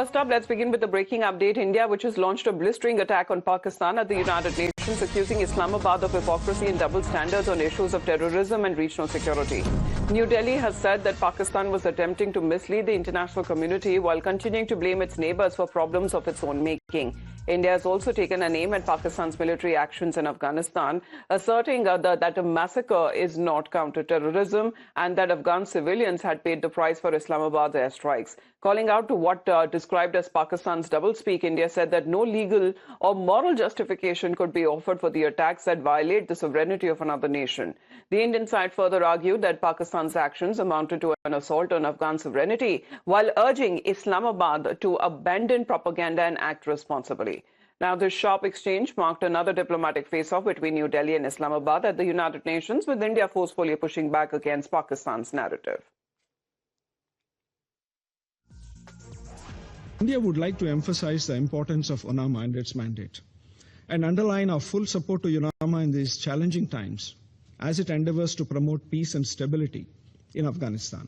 First up, let's begin with the breaking update. India, which has launched a blistering attack on Pakistan at the United Nations, accusing Islamabad of hypocrisy and double standards on issues of terrorism and regional security. New Delhi has said that Pakistan was attempting to mislead the international community while continuing to blame its neighbors for problems of its own making. India has also taken an aim at Pakistan's military actions in Afghanistan, asserting that a massacre is not counter-terrorism and that Afghan civilians had paid the price for Islamabad's airstrikes. Calling out to what described as Pakistan's doublespeak, India said that no legal or moral justification could be offered for the attacks that violate the sovereignty of another nation. The Indian side further argued that Pakistan's actions amounted to an assault on Afghan sovereignty, while urging Islamabad to abandon propaganda and act responsibly. Now, this sharp exchange marked another diplomatic face-off between New Delhi and Islamabad at the United Nations, with India forcefully pushing back against Pakistan's narrative. India would like to emphasize the importance of UNAMA and its mandate, and underline our full support to UNAMA in these challenging times as it endeavors to promote peace and stability in Afghanistan.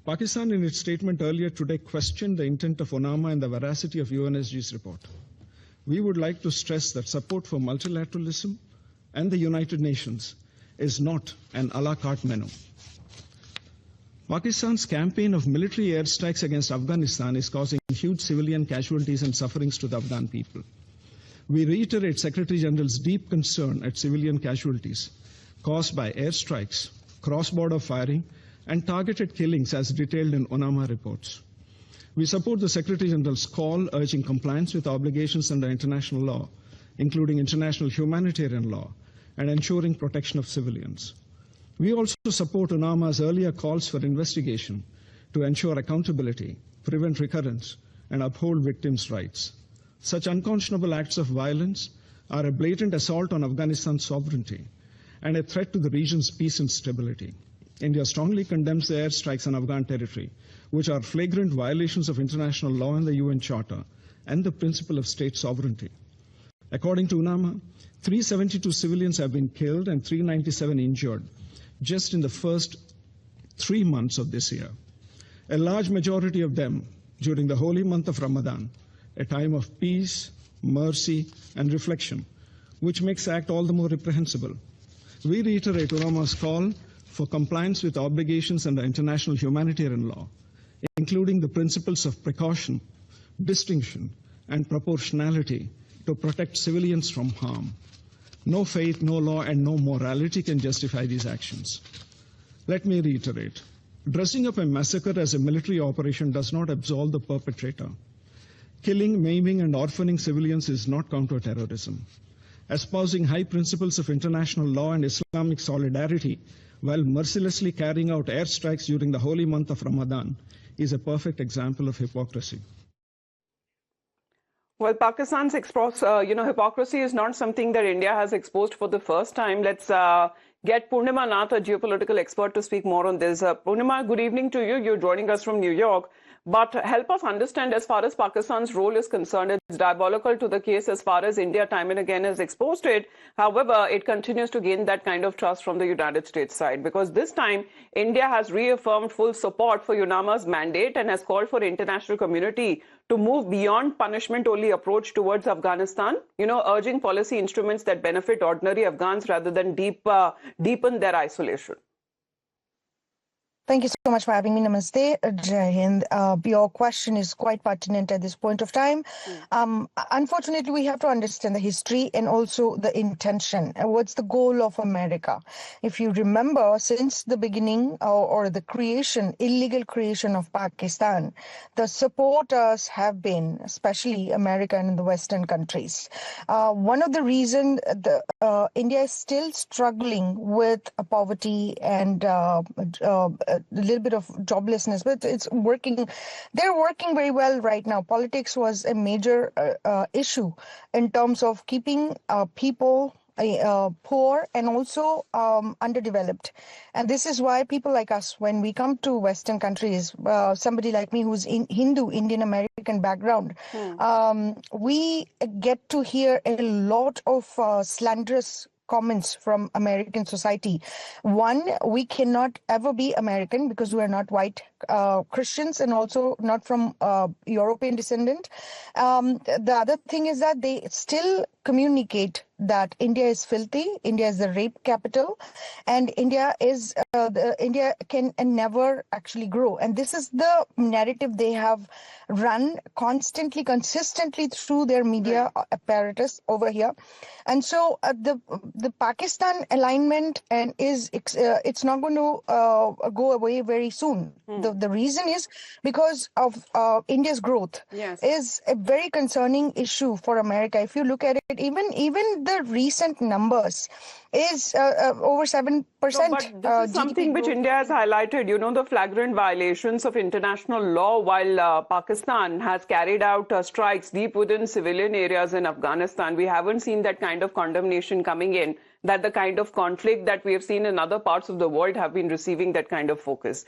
Pakistan, in its statement earlier today, questioned the intent of UNAMA and the veracity of UNSG's report. We would like to stress that support for multilateralism and the United Nations is not an a la carte menu. Pakistan's campaign of military airstrikes against Afghanistan is causing huge civilian casualties and sufferings to the Afghan people. We reiterate Secretary General's deep concern at civilian casualties caused by airstrikes, cross-border firing, and targeted killings as detailed in UNAMA reports. We support the Secretary General's call urging compliance with obligations under international law, including international humanitarian law, and ensuring protection of civilians. We also support UNAMA's earlier calls for investigation to ensure accountability, prevent recurrence, and uphold victims' rights. Such unconscionable acts of violence are a blatant assault on Afghanistan's sovereignty and a threat to the region's peace and stability. India strongly condemns the airstrikes on Afghan territory, which are flagrant violations of international law and the UN Charter and the principle of state sovereignty. According to UNAMA, 372 civilians have been killed and 397 injured just in the first 3 months of this year. A large majority of them during the holy month of Ramadan, a time of peace, mercy, and reflection, which makes the act all the more reprehensible. We reiterate UNAMA's call for compliance with obligations under international humanitarian law, including the principles of precaution, distinction, and proportionality to protect civilians from harm. No faith, no law, and no morality can justify these actions. Let me reiterate. Dressing up a massacre as a military operation does not absolve the perpetrator. Killing, maiming, and orphaning civilians is not counter-terrorism. Espousing high principles of international law and Islamic solidarity while mercilessly carrying out airstrikes during the holy month of Ramadan is a perfect example of hypocrisy. Well, Pakistan's hypocrisy is not something that India has exposed for the first time. Let's get Purnima Nath, a geopolitical expert, to speak more on this. Purnima, good evening to you. You're joining us from New York. But help us understand, as far as Pakistan's role is concerned, it's diabolical to the case as far as India time and again has exposed it. However, it continues to gain that kind of trust from the United States side, because this time India has reaffirmed full support for UNAMA's mandate and has called for international community to move beyond punishment-only approach towards Afghanistan, urging policy instruments that benefit ordinary Afghans rather than deepen their isolation. Thank you so much for having me. Namaste, Jai Hind. Your question is quite pertinent at this point of time. Unfortunately, we have to understand the history and also the intention. What's the goal of America? If you remember, since the beginning or the illegal creation of Pakistan, the supporters have been, especially America and the Western countries. One of the reasons India is still struggling with poverty and a little bit of joblessness, but it's working. They're working very well right now. Politics was a major issue in terms of keeping people poor and also underdeveloped. And this is why people like us, when we come to Western countries, somebody like me who's in Hindu, Indian American background, we get to hear a lot of slanderous comments from American society. One, we cannot ever be American because we are not white Christians and also not from European descendant. The other thing is that they still communicate that India is filthy, India is the rape capital, and India can and never actually grow. And this is the narrative they have run constantly, consistently through their media apparatus over here. And so the Pakistan alignment it's not going to go away very soon. The reason is because of India's growth is a very concerning issue for America. If you look at it, even the recent numbers is over 7%. No, but this is something which India has highlighted, the flagrant violations of international law while Pakistan has carried out strikes deep within civilian areas in Afghanistan. We haven't seen that kind of condemnation coming in, that the kind of conflict that we have seen in other parts of the world have been receiving that kind of focus.